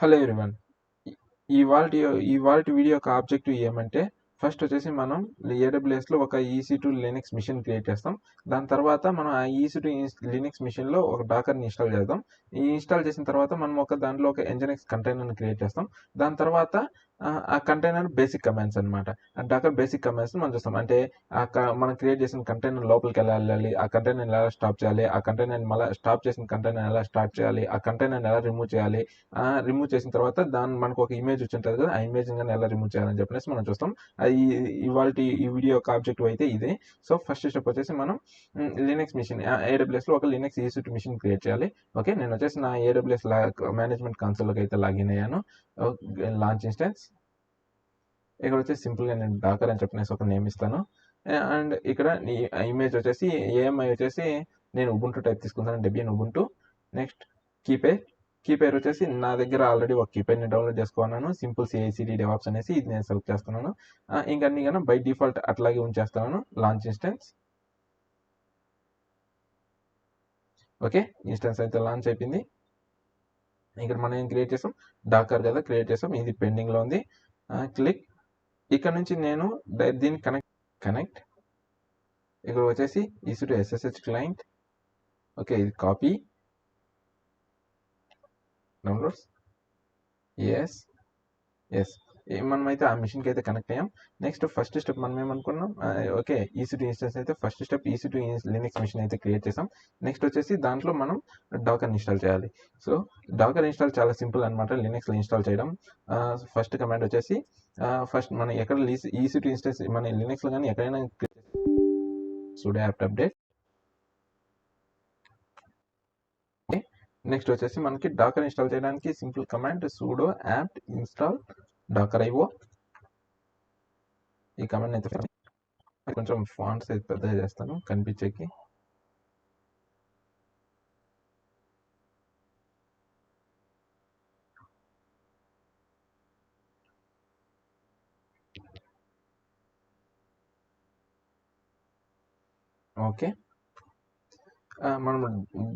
Hello everyone. ఇవాల్టి video యొక్క objective ఏమంటే, ఫస్ట్ వచ్చేసి మనం ఏడబ్ల్యూఎస్లో ఒక EC2 లినక్స్ మిషన్ క్రియేట్ చేస్తాం. దాని తర్వాత మనం ఆ EC2 లినక్స్ మిషన్లో ఒక డాకర్ని ఇన్స్టాల్ చేద్దాం. ఈ ఇన్స్టాల్ చేసిన తర్వాత మనం దాంట్లో ఒక nginx కంటైనర్ని క్రియేట్ చేస్తాం. దాని తర్వాత ఆ కంటైనర్ బేసిక్ కమాండ్స్ అనమాట. ఆ డాకర్ బేసిక్ కమాండ్స్ మనం చూస్తాం. అంటే మనం క్రియేట్ చేసిన కంటైనర్ లోపలికి ఎలా వెళ్ళాలి, ఆ కంటైనర్ ఎలా స్టాప్ చేయాలి, ఆ కంటైనర్ మళ్ళీ స్టాప్ చేసిన కంటైనర్ ఎలా స్టార్ట్ చేయాలి, ఆ కంటైనర్ ఎలా రిమూవ్ చేయాలి, రిమూవ్ చేసిన తర్వాత మనకు ఒక ఇమేజ్ వచ్చి ఉంటుంది కదా, ఆ ఇమేజ్ కానీ ఎలా రిమూవ్ చేయాలని చెప్పేసి మనం చూస్తాం. అది ఈ వీడియో యొక్క ఆబ్జెక్టివ్ అయితే ఇదే. సో ఫస్ట్ స్టెప్ వచ్చేసి మనం లినక్స్ మిషన్ AWS లో ఒక లినక్స్ EC2 మిషన్ క్రియేట్ చేయాలి. ఓకే, నేను వచ్చేసి నా AWS మేనేజ్మెంట్ కన్సోల్లోకి అయితే లాగిన్ అయ్యాను. లాంచ్ ఇన్స్టెన్స్ ఇక్కడ వచ్చేసి సింపుల్గా నేను డాకర్ అని చెప్పేసి ఒక నేమ్ ఇస్తాను. అండ్ ఇక్కడ ఇమేజ్ వచ్చేసి AMI వచ్చేసి నేను ఉబుంటూ టైప్ తీసుకుంటాను, డెబియన్ ఉబుంటూ. నెక్స్ట్ కీపేర్ వచ్చేసి నా దగ్గర ఆల్రెడీ ఒక కీపేర్ని డౌన్లోడ్ చేసుకున్నాను, సింపుల్ CI/CD DevOps అనేసి ఇది నేను సెలెక్ట్ చేస్తున్నాను. ఇంకా అన్ని కన్నా బై డిఫాల్ట్ అట్లాగే ఉంచేస్తున్నాను. Launch instance. ఓకే, ఇన్స్టెన్స్ అయితే లాంచ్ అయిపోయింది. ఇక్కడ మనం ఏం క్రియేట్ చేసాం, డాకర్ కదా క్రియేట్ చేసాం, ఇది పెండింగ్లో ఉంది. క్లిక్. ఇక్కడ నుంచి నేను దీన్ని కనెక్ట్ ఇక్కడ వచ్చేసి EC2 SSH క్లయింట్. ఓకే, ఇది కాపీ, డౌన్లోడ్స్, ఎస్ మనమైతే ఆ మిషన్కి అయితే కనెక్ట్ అయ్యాం. నెక్స్ట్ ఫస్ట్ స్టెప్ మనం ఏమనుకున్నాం, ఓకే EC2 ఇన్స్టెన్స్ అయితే first step EC2 Linux machine అయితే క్రియేట్ చేసాం. నెక్స్ట్ వచ్చేసి దాంట్లో మనం డాకర్ ఇన్స్టాల్ చేయాలి. సో డాకర్ ఇన్స్టాల్ చాలా సింపుల్ అనమాట లినక్స్లో ఇన్స్టాల్ చేయడం. ఫస్ట్ కమాండ్ వచ్చేసి ఫస్ట్ మనం ఎక్కడ EC2 ఇన్స్టెన్స్ మన లినక్స్లో కానీ ఎక్కడైనా sudo apt update. నెక్స్ట్ వచ్చేసి మనకి డాకర్ ఇన్స్టాల్ చేయడానికి simple command sudo apt install docker io. ఈ కమాండ్ అయితే కొంచెం ఫాంట్స్ అయితే పెద్దగా చేస్తాను కనిపించేకి. ఓకే, మనం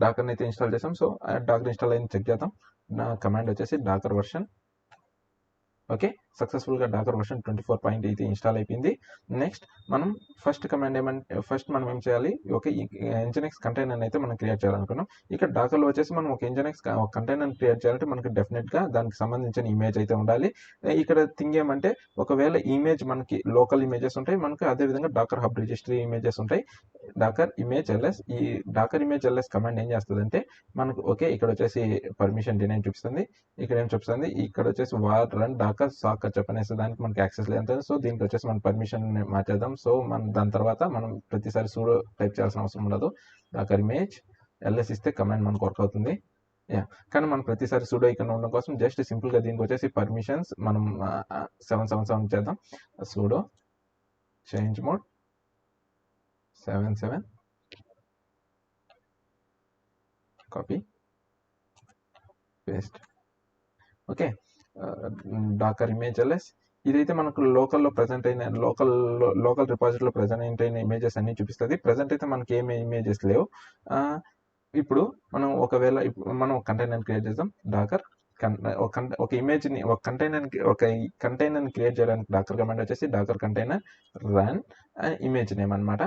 డాకర్ని అయితే ఇన్స్టాల్ చేసాం. సో డాకర్ ఇన్స్టాల్ అయింది చెక్ చేద్దాం. నా కమాండ్ వచ్చేసి డాకర్ వర్షన్. ఓకే, సక్సెస్ఫుల్గా డాకర్ వర్షన్ 24 అయితే ఇన్స్టాల్ అయిపోయింది. నెక్స్ట్ మనం ఫస్ట్ కమాండ్ మనం ఏం చేయాలి, ఓకే nginx కంటైనర్ అయితే మనం క్రియేట్ చేయాలనుకున్నాం. ఇక్కడ డాకర్లో వచ్చేసి మనం ఒక nginx కంటైనర్ క్రియేట్ చేయాలంటే మనకి డెఫినెట్గా దానికి సంబంధించిన ఇమేజ్ అయితే ఉండాలి. ఇక్కడ థింగ్ ఏమంటే, ఒకవేళ ఇమేజ్ మనకి లోకల్ ఇమేజెస్ ఉంటాయి, మనకి అదేవిధంగా డాకర్ హబ్ రిజిస్ట్రీ ఇమేజెస్ ఉంటాయి. డాకర్ ఇమేజ్ ఎల్ఎస్, ఈ డాకర్ ఇమేజ్ ఎల్ఎస్ కమాండ్ ఏం చేస్తుందంటే మనకు ఓకే ఇక్కడ వచ్చేసి పర్మిషన్ డినైన్ చూపిస్తుంది. ఇక్కడ ఏం చూపిస్తుంది, ఇక్కడ వచ్చేసి వార్ రన్ డాకర్ సాక్ చెప్పనేసి దానికి మనకి యాక్సెస్ లేదు. సో దీనికి వచ్చేసి మన పర్మిషన్ మార్చేద్దాం. సో దాని తర్వాత మనం ప్రతిసారి సూడో టైప్ చేయాల్సిన అవసరం ఉండదు. డాకర్ ఇమేజ్ ఎల్ఎస్ ఇస్తే కమాండ్ మనకు వర్క్ అవుతుంది. కానీ మనం ప్రతిసారి సూడో ఇక్కడ ఉండడం కోసం జస్ట్ సింపుల్గా దీనికి వచ్చేసి పర్మిషన్స్ మనం 777 చేద్దాం. Sudo change mode 77, copy paste. Okay, Docker image LS ఇదైతే మనకు లోకల్లో ప్రజెంట్ అయిన లోకల్ రిపాజిటరీలో ప్రజెంట్ అయిన ఇమేజెస్ అన్ని చూపిస్తుంది. ప్రజెంట్ అయితే మనకి ఏమి ఇమేజెస్ లేవు. ఇప్పుడు మనం ఒకవేళ మనం కంటైనర్ క్రియేట్ చేద్దాం. డాకర్ ఒక ఇమేజ్ని ఒక కంటైనర్ని క్రియేట్ చేయడానికి డాకర్ కమాండ్ వచ్చేసి Docker container run image name అనమాట.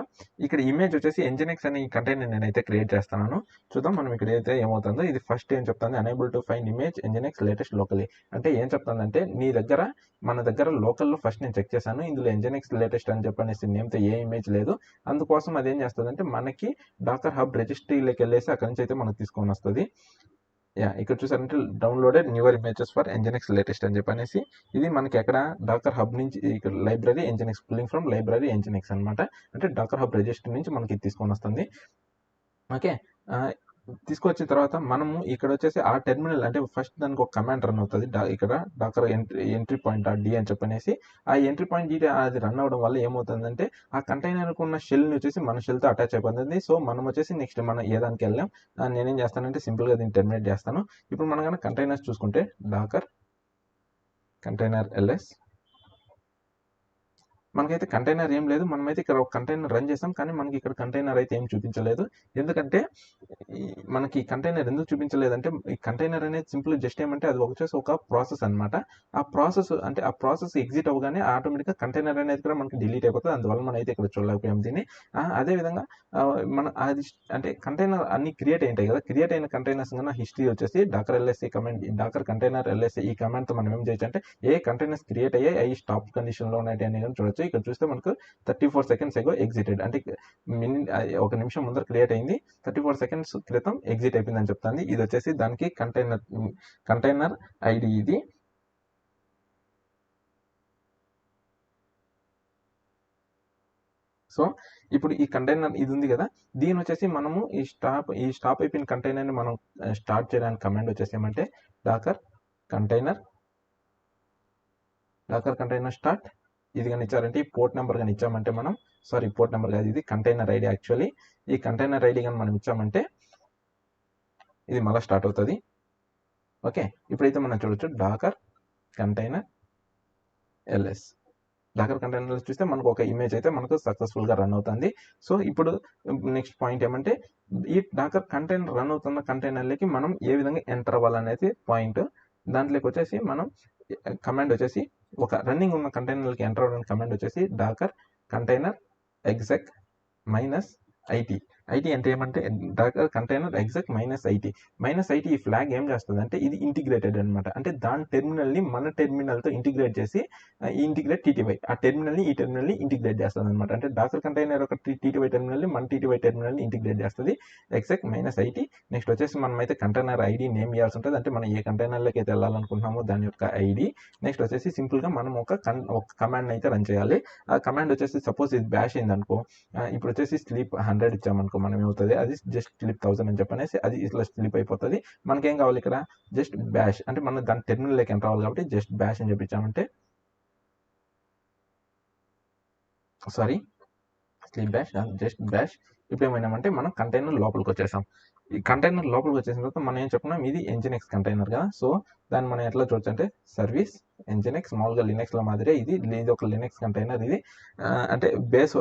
ఇక్కడ ఇమేజ్ వచ్చేసి nginx అనే ఈ కంటైనర్ నేనైతే క్రియేట్ చేస్తున్నాను. చూద్దాం మనం ఇక్కడ అయితే ఏమవుతుందో. ఇది ఫస్ట్ ఏం చెప్తుంది, unable to find image nginx latest locally. అంటే ఏం చెప్తుందంటే, మన దగ్గర లోకల్లో ఫస్ట్ నేను చెక్ చేశాను, ఇందులో nginx లేటెస్ట్ అని చెప్పనేసి నేమ్తో ఏ ఇమేజ్ లేదు. అందుకోసం అది ఏం చేస్తుందంటే మనకి డాకర్ హబ్ రిజిస్ట్రీలోకి వెళ్ళేసి అక్కడి నుంచి అయితే మనకు తీసుకొని వస్తుంది. ఇక్కడ చూసారంటే downloaded newer images for nginx latest అని చెప్పనేసి ఇది మనకి ఎక్కడ డాకర్ హబ్ నుంచి ఇక్కడ library nginx pulling from library nginx అనమాట. అంటే డాకర్ హబ్ రిజిస్ట్రీ నుంచి మనకి తీసుకొని వస్తుంది. ఓకే, తీసుకొచ్చిన తర్వాత మనము ఇక్కడ వచ్చేసి ఆ టెర్మినల్ అంటే ఫస్ట్ దానికి ఒక కమాండ్ రన్ అవుతుంది. ఇక్కడ డాకర్ ఎంట్రీ పాయింట్ .d అని చెప్పనేసి ఆ ఎంట్రీ పాయింట్ .d అది రన్ అవ్వడం వల్ల ఏమవుతుందంటే ఆ కంటైనర్కి ఉన్న షెల్ని వచ్చేసి మన షెల్తో అటాచ్ అయిపోతుంది. సో మనం వచ్చేసి నెక్స్ట్ మనం ఏ దానికి వెళ్ళాం. నేనేం చేస్తానంటే సింపుల్గా దీన్ని టెర్మినేట్ చేస్తాను. ఇప్పుడు మనం కనుక కంటైనర్స్ చూసుకుంటే డాకర్ కంటైనర్ ఎల్ఎస్ మనకైతే కంటైనర్ ఏం లేదు. మనమైతే ఇక్కడ ఒక కంటైనర్ రన్ చేసాం, కానీ మనకి ఇక్కడ కంటైనర్ అయితే ఏం చూపించలేదు. ఎందుకంటే మనకి కంటైనర్ ఎందుకు చూపించలేదంటే, ఈ కంటైనర్ అనేది సింపుల్ జస్ట్ ఏమంటే అది వచ్చేసి ఒక ప్రాసెస్ అనమాట. ఆ ప్రాసెస్ ఎగ్జిట్ అవ్వగానే ఆటోమేటిక్గా కంటైనర్ అనేది కూడా మనకి డిలీట్ అయిపోతుంది. అందువల్ల మనం అయితే ఇక్కడ చూడలేకపోయాం దీన్ని. అదేవిధంగా మన అది అంటే కంటైనర్ అన్ని క్రియేట్ అయింటాయి కదా, క్రియేట్ అయిన కంటైనర్స్ కన్నా హిస్టరీ వచ్చేసి Docker LSC command, Docker container LSC ఈ కమాండ్తో మనం ఏం చేయొచ్చు అంటే ఏ కంటైనర్స్ క్రియేట్ అయ్యాయి అవి స్టాప్ కండిషన్లో ఉన్నాయి అని చూడొచ్చు. ఇక్కడ చూస్తే మనకు 34 seconds ఎగో ఎగ్జిటెడ్, అంటే ఒక నిమిషం ముందర క్రియేట్ అయింది, 34 seconds క్రితం ఎగ్జిట్ అయిపోయిందని చెప్తుంది. ఇది వచ్చేసి దానికి కంటైనర్ ఐడి ఇది. సో ఇప్పుడు ఈ కంటైనర్ ఇది ఉంది కదా, దీని వచ్చేసి మనము ఈ స్టాప్ అయిపోయిన కంటైనర్ని మనం స్టార్ట్ చేయడానికి కమాండ్ వచ్చేసి ఏమంటే డాకర్ కంటైనర్ స్టార్ట్. ఇది కానీ ఇచ్చారంటే ఈ పోర్ట్ నెంబర్ కానీ ఇచ్చామంటే మనం, సారీ పోర్ట్ నెంబర్ కాదు, ఇది కంటైనర్ ఐడి యాక్చువల్లీ. ఈ కంటైనర్ ఐడి కానీ మనం ఇచ్చామంటే ఇది మళ్ళీ స్టార్ట్ అవుతుంది. ఓకే, ఇప్పుడైతే మనం చూడొచ్చు Docker container LS. Docker container చూస్తే మనకు ఒక ఇమేజ్ అయితే మనకు సక్సెస్ఫుల్గా రన్ అవుతుంది. సో ఇప్పుడు నెక్స్ట్ పాయింట్ ఏమంటే ఈ డాకర్ కంటైనర్ రన్ అవుతున్న కంటైనర్లకి మనం ఏ విధంగా ఎంటర్ అవ్వాలనేది పాయింట్. దాంట్లోకి వచ్చేసి మనం కమాండ్ వచ్చేసి ఒక రన్నింగ్ ఉన్న కంటైనర్లకి ఎంటర్ అవ్వడానికి కమాండ్ వచ్చేసి డాకర్ కంటైనర్ ఎగ్జెక్ -IT. ఐటీ అంటే ఏమంటే డాకర్ కంటైనర్ ఎగ్జెక్ -IT. ఈ ఫ్లాగ్ ఏం చేస్తుంది అంటే ఇది ఇంటిగ్రేటెడ్ అనమాట. అంటే దాని టెర్మినల్ని మన టెర్మినల్తో ఇంటిగ్రేట్ చేసి ఇంటిగ్రేట్ TTY ఆ టెర్మినల్ని ఈ టెర్మినల్ని ఇంటిగ్రేట్ చేస్తుంది అనమాట. అంటే డాకర్ కంటైనర్ ఒక TTY టెర్మినల్ని మన TTY టెర్మినల్ని ఇంటిగ్రేట్ చేస్తుంది. ఎగ్జెక్ -IT. నెక్స్ట్ వచ్చేసి మనం అయితే కంటైనర్ ఐడి నేమ్ ఇవ్వాల్సి ఉంటుంది. అంటే మనం ఏ కంటైనర్లోకి అయితే వెళ్ళాలనుకుంటున్నామో దాని యొక్క ఐడి. నెక్స్ట్ వచ్చేసి సింపుల్గా మనం ఒక కమాండ్ అయితే రన్ చేయాలి. ఆ కమాండ్ వచ్చేసి సపోజ్ ఇది బ్యాష్ అయింది అనుకో, ఇప్పుడు వచ్చేసి స్లీప్ 100 ఇచ్చామనుకో, మనం ఏమవుతుంది అది జస్ట్ స్లిప్ 1000 అని చెప్పనేసి అది ఇట్లా స్లిప్ అయిపోతుంది. మనకేం కావాలి ఇక్కడ జస్ట్ బ్యాష్, అంటే మనం దాని టెర్మినల్లోకి ఎంటర్ అవ్వాలి కాబట్టి జస్ట్ బ్యాష్ అని చెప్పించామంటే, sorry slip bash just bash. ఇప్పుడు ఏమైనామంటే మనం కంటైనర్ లోపలికి వచ్చేసాం. ఈ కంటైనర్ లోపలికి వచ్చేసిన తర్వాత మనం ఏం చెప్పుకున్నాం ఇది Nginx కంటైనర్ కదా. సో దాన్ని మనం ఎట్లా చూడొచ్చు అంటే సర్వీస్ Nginx, మామూలుగా లినక్స్లో మాదిరే ఇది ఒక లినక్స్ కంటైనర్. ఇది అంటే బేస్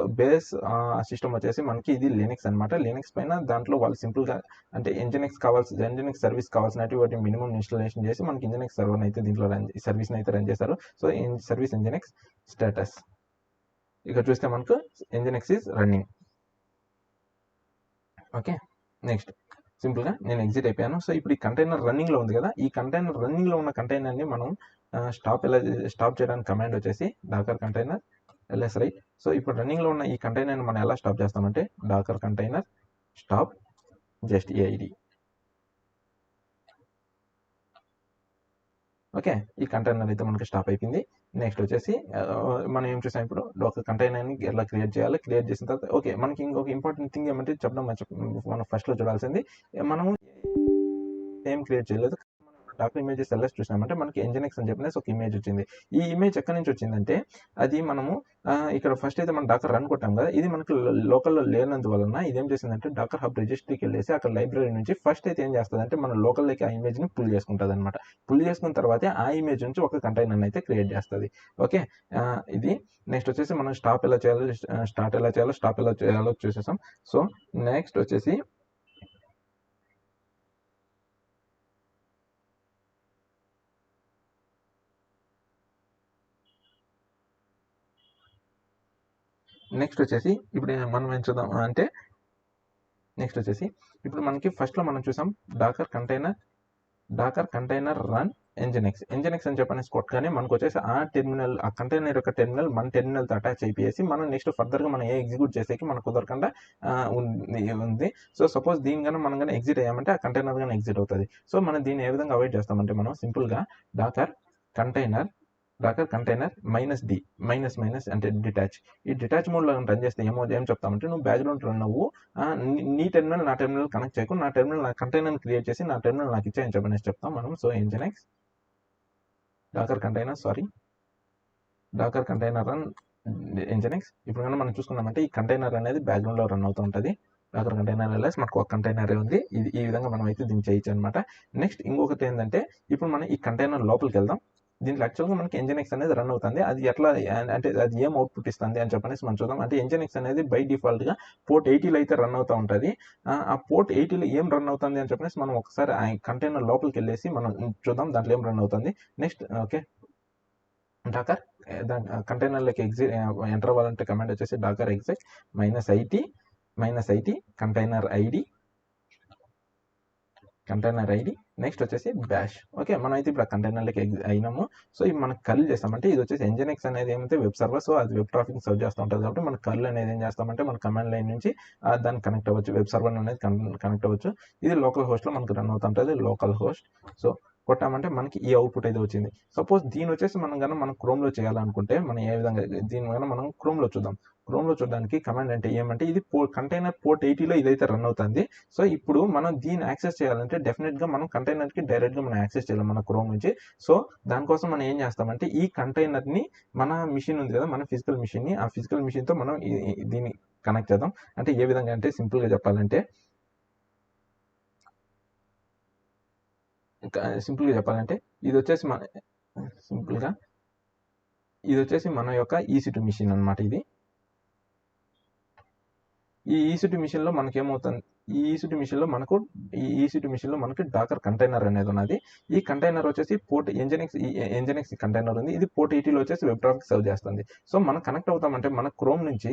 సిస్టమ్ వచ్చేసి మనకి ఇది లినక్స్ అనమాట. లినక్స్ పైన దాంట్లో వాళ్ళు సింపుల్గా అంటే Nginx సర్వీస్ కావాల్సినవి వాటి మినిమం ఇన్స్టాలేషన్ చేసి మనకి Nginx సర్వర్ అయితే దీంట్లో సర్వీస్ని అయితే రన్ చేశారు. సో సర్వీస్ Nginx స్టేటస్ ఇక్కడ చూస్తే మనకు Nginx is running. Okay, next సింపుల్గా నేను ఎగ్జిట్ అయిపోయాను. సో ఇప్పుడు ఈ కంటైనర్ రన్నింగ్లో ఉంది కదా, ఈ కంటైనర్ రన్నింగ్లో ఉన్న కంటైనర్ని మనం స్టాప్ చేయడానికి కమాండ్ వచ్చేసి Docker container LS right. So ఇప్పుడు రన్నింగ్లో ఉన్న ఈ కంటైనర్ని మనం ఎలా స్టాప్ చేస్తామంటే Docker container stop just AID. Okay, ఈ కంటైనర్ అయితే మనకి స్టాప్ అయిపోయింది. నెక్స్ట్ వచ్చేసి మనం ఏం చూసాం ఇప్పుడు ఒక కంటైనర్ని ఎలా క్రియేట్ చేయాలి. క్రియేట్ చేసిన తర్వాత ఓకే, మనకి ఇంకొక ఇంపార్టెంట్ థింగ్ ఏమంటే చెప్పడం మనం ఫస్ట్లో చూడాల్సింది, మనము ఏం క్రియేట్ చేయలేదు. డాకర్ ఇమేజెస్ ఎల్ఎస్ చూసినామంటే మనకి Nginx అని చెప్పినేసి ఒక ఇమేజ్ వచ్చింది. ఈ ఇమేజ్ ఎక్కడి నుంచి వచ్చిందంటే అది మనము ఇక్కడ ఫస్ట్ అయితే మనం డాకర్ రన్ కొట్టాం కదా, ఇది మనకి లోకల్లో లేనందువలన ఇదేం చేసిందంటే డాకర్ హబ్ రిజిస్ట్రీకి వెళ్ళేసి అక్కడ లైబ్రరీ నుంచి ఫస్ట్ అయితే ఏం చేస్తుంది అంటే మన లోకల్లోకి ఆ ఇమేజ్ని పుల్ చేసుకుంటుంది అనమాట. పుల్ చేసుకున్న తర్వాతే ఆ ఇమేజ్ నుంచి ఒక కంటైనర్ని అయితే క్రియేట్ చేస్తుంది. ఓకే, ఇది నెక్స్ట్ వచ్చేసి మనం స్టాప్ ఎలా చేయాలో చూసేసాం. సో నెక్స్ట్ వచ్చేసి ఇప్పుడు మనం ఏం చూద్దాం అంటే నెక్స్ట్ వచ్చేసి ఇప్పుడు మనకి ఫస్ట్లో మనం చూసాం డాకర్ కంటైనర్ రన్ Nginx అని చెప్పనేసి కొట్టగానే మనకు వచ్చేసి ఆ కంటైనర్ యొక్క టెర్మినల్ మన టెర్మినల్తో అటాచ్ అయిపోయేసి మనం నెక్స్ట్ ఫర్దర్గా మనం ఎగ్జిక్యూట్ చేసేకి మనకు కుదరకుండా ఉంది. సో సపోజ్ దీని కన్నా మనం కానీ ఎగ్జిట్ అయ్యామంటే ఆ కంటైనర్ కానీ ఎగ్జిట్ అవుతుంది. సో మనం దీన్ని ఏ విధంగా అవాయిడ్ చేస్తామంటే మనం సింపుల్గా డాకర్ కంటైనర్ -D అంటే డిటాచ్. ఈ డిటాచ్ మోడ్లో రన్ చేస్తే ఏం చెప్తామంటే నువ్వు బ్యాక్గ్రౌండ్ రన్ అవ్వు, నీ టెర్మినల్ నా టెర్మినల్ కనెక్ట్ చేయకు, నా టెర్మినల్ నా కంటైనర్ క్రియేట్ చేసి నా టెర్మినల్ నాకు ఇచ్చాయని చెప్పనేసి చెప్తాం మనం. So Nginx Docker container run Nginx. ఇప్పుడు కన్నా మనం చూసుకున్నామంటే ఈ కంటైనర్ అనేది బ్యాక్గ్రౌండ్లో రన్ అవుతూ ఉంటుంది. డాకర్ కంటైనర్ ఎల్ఎస్ మనకు ఒక కంటైనర్ ఉంది. ఇది ఈ విధంగా మనం అయితే దీన్ని చేయొచ్చు అనమాట. నెక్స్ట్ ఇంకొకటి ఏంటంటే ఇప్పుడు మనం ఈ కంటైనర్ లోపలికి వెళ్దాం. దీంట్లో యాక్చువల్గా మనకి Nginx అనేది రన్ అవుతుంది. అది ఎట్లా అంటే అది ఏం అవుట్పుట్ ఇస్తుంది అని చెప్పనేసి మనం చూద్దాం. అంటే Nginx అనేది బై డిఫాల్ట్గా పోర్ట్ 80లో అయితే రన్ అవుతూ ఉంటుంది. ఆ పోర్ట్ 80లో ఏం రన్ అవుతుంది అని చెప్పనేసి మనం ఒకసారి ఆ కంటైనర్ లోపలికి వెళ్ళేసి మనం చూద్దాం దాంట్లో ఏం రన్ అవుతుంది. నెక్స్ట్ ఓకే, డాకర్ దాని కంటైనర్లోకి ఎంటర్ అవ్వాలంటే కమాండ్ వచ్చేసి Docker exit -IT container ID next వచ్చేసి బ్యాష్. ఓకే, మనం అయితే ఇప్పుడు ఆ కంటైనర్లోకి అయినాము. సో ఇవి మనకు కర్ల్ చేస్తామంటే ఇది వచ్చేసి Nginx అనేది ఏమైతే వెబ్ సర్వర్, సో అది వెబ్ ట్రాఫిక్ సర్వ్ చేస్తూ ఉంటుంది కాబట్టి మన కర్ల్ అనేది ఏం చేస్తామంటే మన కమాండ్ లైన్ నుంచి దాన్ని కనెక్ట్ అవ్వచ్చు, వెబ్ సర్వర్ అనేది కనెక్ట్ అవ్వచ్చు. ఇది లోకల్ హోస్ట్లో మనకు రన్ అవుతుంటుంది, లోకల్ హోస్ట్. సో కొట్టామంటే మనకి ఈ అవుట్పుట్ అయితే వచ్చింది. సపోజ్ దీని వచ్చేసి మనం క్రోమ్లో చేయాలనుకుంటే మనం ఏ విధంగా దీని వల్ల మనం క్రోమ్లో చూద్దాం. క్రోమ్లో చూడడానికి కమాండ్ అంటే ఏమంటే ఇది కంటైనర్ పోర్ట్ 80లో ఇదైతే రన్ అవుతుంది. సో ఇప్పుడు మనం దీన్ని యాక్సెస్ చేయాలంటే డెఫినెట్గా మనం కంటైనర్కి డైరెక్ట్గా మనం యాక్సెస్ చేయాలి మన క్రోమ్ నుంచి. సో దానికోసం మనం ఏం చేస్తామంటే ఈ కంటైనర్ని మన మిషన్ ఉంది కదా, మన ఫిజికల్ మిషన్ని, ఆ ఫిజికల్ మిషన్తో మనం దీన్ని కనెక్ట్ చేద్దాం. అంటే ఏ విధంగా అంటే సింపుల్గా చెప్పాలంటే ఇది వచ్చేసి మన యొక్క EC2 మిషన్ అనమాట. ఇది ఈ EC2 మిషన్లో మనకేమవుతుంది, ఈ EC2 మిషన్లో మనకి డాకర్ కంటైనర్ అనేది ఉన్నది. ఈ కంటైనర్ వచ్చేసి పోర్ట్ Nginx కంటైనర్ ఉంది. ఇది పోర్ట్ 80లో వచ్చేసి వెబ్ ట్రాఫిక్ సర్వ్ చేస్తుంది. సో మనం కనెక్ట్ అవుతామంటే మన క్రోమ్ నుంచి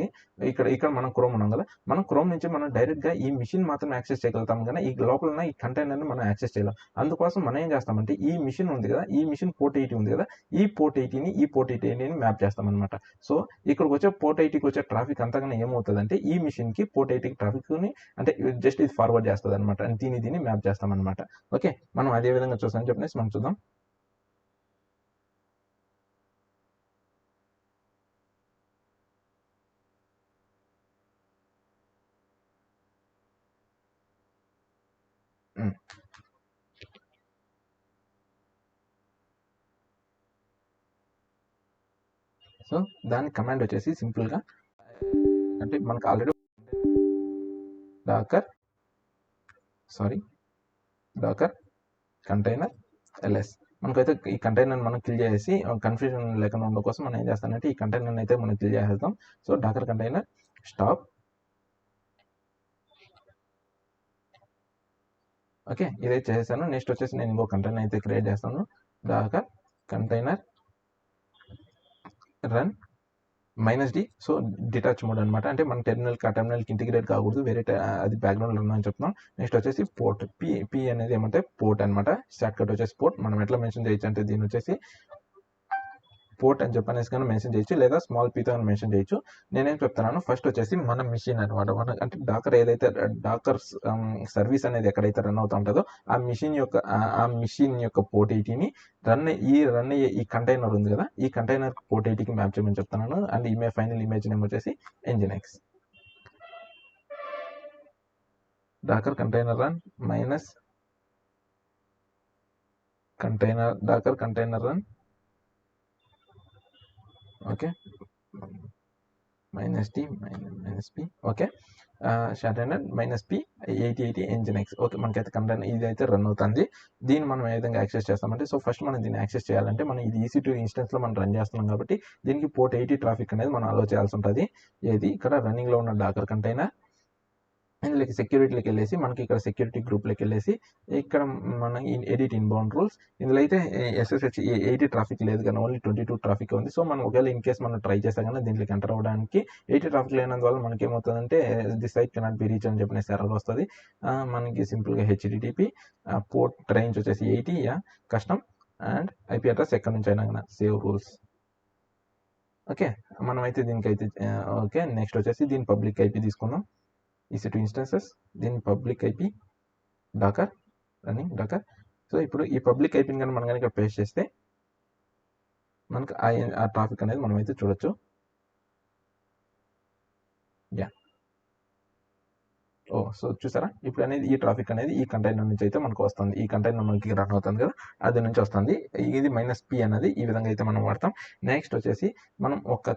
ఇక్కడ మనం క్రోమ్ ఉన్నాం కదా, మనం క్రోమ్ నుంచి మనం డైరెక్ట్గా ఈ మిషన్ మాత్రం యాక్సెస్ చేయగలుగుతాం కానీ ఈ లోపల ఉన్న ఈ కంటైనర్ని మనం యాక్సెస్ చేయలేం. అందుకోసం మనం ఏం చేస్తామంటే ఈ మిషన్ ఉంది కదా, ఈ మిషన్ పోర్ట్ 80 ఉంది కదా, ఈ పోర్ట్ 80ని మ్యాప్ చేస్తామన్నమాట. సో ఇక్కడికి వచ్చే పోర్ట్ 80కి వచ్చే ట్రాఫిక్ అంతగానే ఏమవుతుందంటే ఈ మిషన్కి పోర్ట్ 80కి ట్రాఫిక్ని అంటే జస్ట్ ఇది ఫార్వర్డ్ చేస్తుంది అనమాట. అంటే దీన్ని మ్యాప్ చేస్తామన్నమాట. ఓకే, మనం అదే విధంగా చూస్తామని చెప్పేసి మనం చూద్దాం. సో దాని కమాండ్ వచ్చేసి సింపుల్గా అంటే మనకు ఆల్రెడీ డాకర్ కంటైనర్ ls మనకైతే ఈ కంటైనర్ మనం కిల్ చేసి కన్ఫ్యూజన్ లేకుండా ఉండడం కోసం మనం ఏం చేస్తానంటే ఈ కంటైనర్ అయితే మనం కిల్ చేసేద్దాం. So Docker container stop. Okay, ఇదైతే చేసేసాను. నెక్స్ట్ వచ్చేసి నేను ఇంకో కంటైనర్ అయితే క్రియేట్ చేస్తాను. Docker container run -D. So detach mode అనమాట. అంటే మన టెర్మినల్కి ఇంటిగ్రేట్ కాకూడదు, వేరే అది బ్యాక్గ్రౌండ్లో ఉందని చెప్తున్నాం. నెక్స్ట్ వచ్చేసి పోర్ట్ పి అనేది ఏమంటే పోర్ట్ అనమాట. షార్ట్ కట్ వచ్చేసి పోర్ట్. మనం ఎట్లా మెన్షన్ చేయొచ్చు అంటే దీని వచ్చేసి పోర్ట్ అని చెప్పనేసి కానీ మెన్షన్ చేయొచ్చు, లేదా స్మాల్ పీతో అని మెన్షన్ చేయొచ్చు. నేనేం చెప్తున్నాను, ఫస్ట్ వచ్చేసి మన మిషన్ అనమాట. అంటే డాకర్ ఏదైతే డాకర్ సర్వీస్ అనేది ఎక్కడైతే రన్ అవుతూ ఉంటుందో ఆ మిషన్ యొక్క పోర్ట్ 80ని రన్ అయ్యే ఈ కంటైనర్ ఉంది కదా, ఈ కంటైనర్ పోర్ట్ 80కి మ్యాప్ చేయమని చెప్తున్నాను. అండ్ ఫైనల్ ఇమేజ్ నేమ్ వచ్చేసి Nginx. Docker container run Docker container run okay -P okay short handed -P 8080 Nginx. Okay, మనకైతే కంటైనర్ ఇదైతే రన్ అవుతుంది. దీన్ని మనం ఏ విధంగా యాక్సెస్ చేస్తామంటే, సో ఫస్ట్ మనం దీన్ని యాక్సెస్ చేయాలంటే మనం ఇది EC2 ఇన్స్టెన్స్లో మనం రన్ చేస్తున్నాం కాబట్టి దీనికి పోర్ట్ 80 ట్రాఫిక్ అనేది మనం అలో చేయాల్సి ఉంటుంది. ఏది ఇక్కడ రన్నింగ్లో ఉన్న డాకర్ కంటైనర్ ఇందులోకి సెక్యూరిటీలోకి వెళ్ళేసి మనకి ఇక్కడ సెక్యూరిటీ గ్రూప్లోకి వెళ్ళేసి ఇక్కడ మన ఎడిట్ ఇన్బౌండ్ రూల్స్, ఇందులో అయితే SSH 80 ట్రాఫిక్ లేదు కానీ ఓన్లీ 22 ట్రాఫిక్ ఉంది. సో మనం ఒకవేళ ఇన్ కేస్ మనం ట్రై చేస్తే కానీ దీంట్లోకి ఎంటర్ అవ్వడానికి 80 ట్రాఫిక్ లేనందువల్ల మనకి ఏమవుతుందంటే the site cannot be reach అని చెప్పిన ఎర్రర్ వస్తుంది. మనకి సింపుల్గా HTTP పోర్ట్ రేంజ్ వచ్చేసి 80 కస్టమ్ అండ్ IP అడ్రస్ ఎక్కడి నుంచి అయినా కానీ సేవ్ రూల్స్. ఓకే, మనమైతే దీనికైతే ఓకే. నెక్స్ట్ వచ్చేసి దీని పబ్లిక్ IP తీసుకుందాం. EC2 ఇన్స్టెన్సెస్, దీని public IP Docker running Docker. So ఇప్పుడు ఈ పబ్లిక్ ఐపీని కానీ మనం కనుక పేస్ట్ చేస్తే మనకు ఆ ట్రాఫిక్ అనేది మనం అయితే చూడొచ్చు. సో చూసారా, ఇప్పుడు అనేది ఈ ట్రాఫిక్ అనేది ఈ కంటైనర్ నుంచి అయితే మనకు వస్తుంది. ఈ కంటైనర్ మనకి రన్ అవుతుంది కదా, అది నుంచి వస్తుంది. ఇది -P అనేది ఈ విధంగా అయితే మనం వాడతాం. నెక్స్ట్ వచ్చేసి మనం ఒక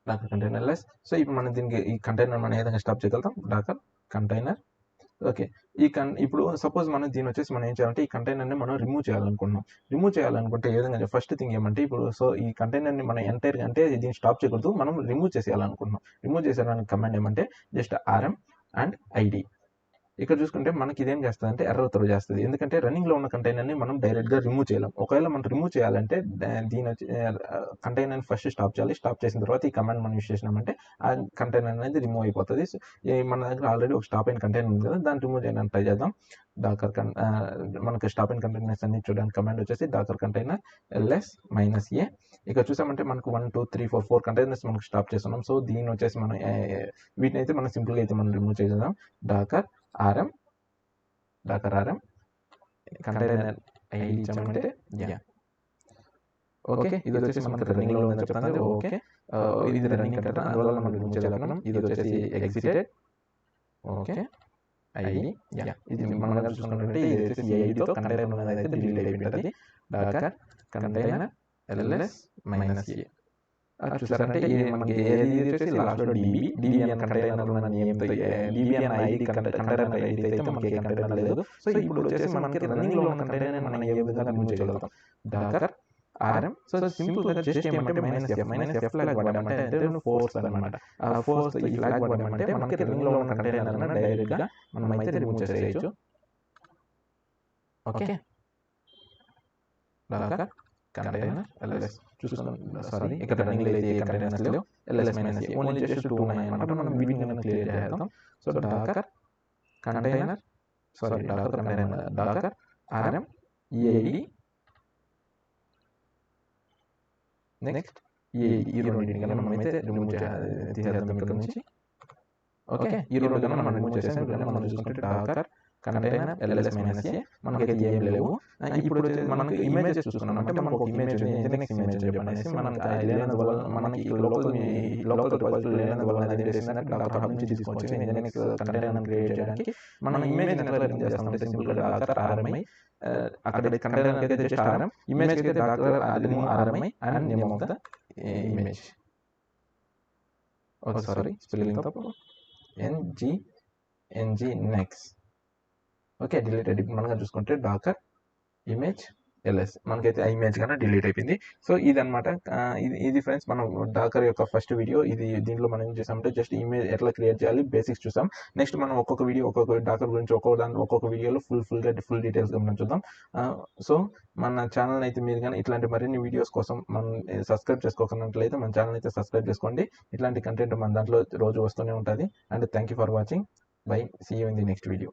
డాకర్ కంటైనర్ లెస్. సో ఇప్పుడు మనం దీనికి ఈ కంటైనర్ మనం ఏ విధంగా స్టాప్ చేయగలుగుతాం, డాకర్ కంటైనర్ ఓకే. ఇప్పుడు సపోజ్ మనం దీన్ని వచ్చేసి మనం ఏం చేయాలంటే ఈ కంటైనర్‌ని మనం రిమూవ్ చేయాలనుకుంటున్నాం. రిమూవ్ చేయాలనుకుంటే ఏ విధంగా ఫస్ట్ థింగ్ ఏమంటే ఇప్పుడు ఈ కంటైనర్‌ని మనం ఎంటైర్‌గా అంటే దీన్ని స్టాప్ చేయకూడదు. మనం రిమూవ్ చేసేయాలనుకుంటున్నాం. రిమూవ్ చేసేయడానికి కమాండ్ ఏమంటే జస్ట్ ఆర్ఎం అండ్ ఐడీ. ఇక్కడ చూసుకుంటే మనకి ఇదేం చేస్తదంటే ఎర్రర్ త్రో చేస్తది. ఎందుకంటే రన్నింగ్‌లో ఉన్న కంటైనర్‌ని మనం డైరెక్ట్‌గా రిమూవ్ చేయలేం. ఒకవేళ మనం రిమూవ్ చేయాలంటే దీనొచ్చి కంటైనర్‌ని ఫస్ట్ స్టాప్ చేయాలి. స్టాప్ చేసిన తర్వాత ఈ కమాండ్ మనం యూజ్ చేసినామంటే ఆ కంటైనర్ అనేది రిమూవ్ అయిపోతది. సో, మన దగ్గర ఆల్రెడీ ఒక స్టాప్ అయిన కంటైనర్ ఉంది కదా! దాన్ని రిమూవ్ చేయడానికి ట్రై చేద్దాం. డాకర్ మనకి స్టాప్ అయిన కంటైనర్స్ అన్ని చూడడానికి కమాండ్ వచ్చేసి డాకర్ కంటైనర్ ls -a. ఇక్కడ చూసామంటే మనకు 1, 2, 3, 4 కంటైనర్స్ మనకు స్టాప్ చేస్తున్నాం. సో, దీన్ని వచ్చేసి మనం వీటినైతే మనం సింపుల్‌గా అయితే మనం రిమూవ్ చేసేద్దాం. డాకర్ ఆర్ఎం కంటైనర్ ఐడి ఇచ్చామంటే ఓకే. ఇది వచ్చేసి మనకి రన్నింగ్‌లో ఉందని చెప్తుంది. ఓకే. ఇది రన్నింగ్ కంటైనర్ అందువల్ల మనం రిమూవ్ చేయలేకపోతున్నాం. ఇది వచ్చేసి ఎగ్జిటెడ్. ఓకే. ఐడి ఇది మనం గనుక చూసుకున్నట్లయితే ఇది వచ్చేసి ఈ ఐడితో కంటైనర్ అనేది అయితే డిలీట్ అయిపోయింటది. Docker container ls -a. చూసారంటే మనకి ఇది వచ్చేసి లాస్ట్‌లో డీబీ అనే కంటైనర్ ఉన్న నేమ్‌తో డీబీ అనే ఐడి కంటైనర్ ఐడి అయితే మనకి ఏ కంటైనర్ లేదు. సో, ఇప్పుడు వచ్చేసి మనకి రన్నింగ్‌లో ఉన్న కంటైనర్‌ని మనం ఏ విధంగా రిమూవ్ చేయగలుగుతాం. డాకర్ ఆర్ఎం సింపుల్‌గా జస్ట్ ఏమంటే -f ఫ్లాగ్ వాడామంటే అంటే ఫోర్స్ అన్నమాట. ఫోర్స్ ఈ ఫ్లాగ్ వాడామంటే మనకి రన్నింగ్‌లో ఉన్న కంటైనర్‌ని డైరెక్ట్‌గా మనమైతే రిమూవ్ చేసేయొచ్చు. Okay. Docker container ls sorry ఇక్కడ రన్నింగ్‌లో అయితే ఏ కంటైనర్స్ లేవు. ls -a ఓన్లీ జస్ట్ 2 ఉన్నాయన్నమాట. మనం వీటిని మనం క్లియర్ చేద్దాం. So, Docker container Docker RM EID next ఈ రెండింటిని కన్నా మనమైతే రిమూవ్ తీసేద్దాం ఇక్కడ నుంచి. ఓకే. ఈ రెండు కన్నా మనం రిమూవ్ చేసాం. ఇప్పుడు మనం చూసుకుంటే డాకర్ కంటైనర్ ls -a మనకైతే ఏం లేవు. ఇప్పుడు మనకి ఇమేజెస్ చూసుకున్నాం అంటే మనకు ఒక ఇమేజ్ ఉంది. ఇంటెనెక్స్ ఇమేజ్ అని చెప్పనేసి మనకి లేనందువల్ల మనకి లోకల్ రిపాజిటరీ లేనందువల్ల అది ఏం చేసిందంటే డాకర్ హబ్ నుంచి తీసుకొచ్చి ఇంటెనెక్స్ కంటైనర్‌ని క్రియేట్ చేయడానికి మనం ఇమేజ్‌ని ఎట్లా రిమూవ్ చేస్తామంటే సింపుల్‌గా డాకర్ ఆర్ఎంఐ అక్కడ కంటైనర్‌కి అయితే జస్ట్ ఆర్ఎం ఇమేజ్‌కి అయితే Docker remove RMI and name of the image. Okay. Sorry spelling తప్పు. NG next. ఓకే. డిలీటెడ్. మనం చూసుకుంటే డాకర్ ఇమేజ్ ls మనకైతే ఆ ఇమేజ్ కన్నా డిలీట్ అయిపోయింది. సో, ఇదన్నమాట. ఇది ఫ్రెండ్స్ మనం డాకర్ యొక్క ఫస్ట్ వీడియో. దీంట్లో మనం ఏం చేసామంటే జస్ట్ ఇమేజ్ ఎట్లా క్రియేట్ చేయాలి బేసిక్స్ చూసాం. నెక్స్ట్ మనం ఒక్కొక్క డాకర్ గురించి ఒక్కొక్క వీడియోలో ఫుల్ డీటెయిల్స్‌గా మనం చూద్దాం. సో, మన ఛానల్ అయితే మీరు కానీ ఇట్లాంటి మరిన్ని వీడియోస్ కోసం మనం సబ్స్క్రైబ్ చేసుకోకున్నట్లయితే మన ఛానల్ అయితే సబ్స్క్రైబ్ చేసుకోండి. ఇట్లాంటి కంటెంట్ మన దాంట్లో రోజు వస్తూనే ఉంటుంది. And thank you for watching. Bye. See you in the next video.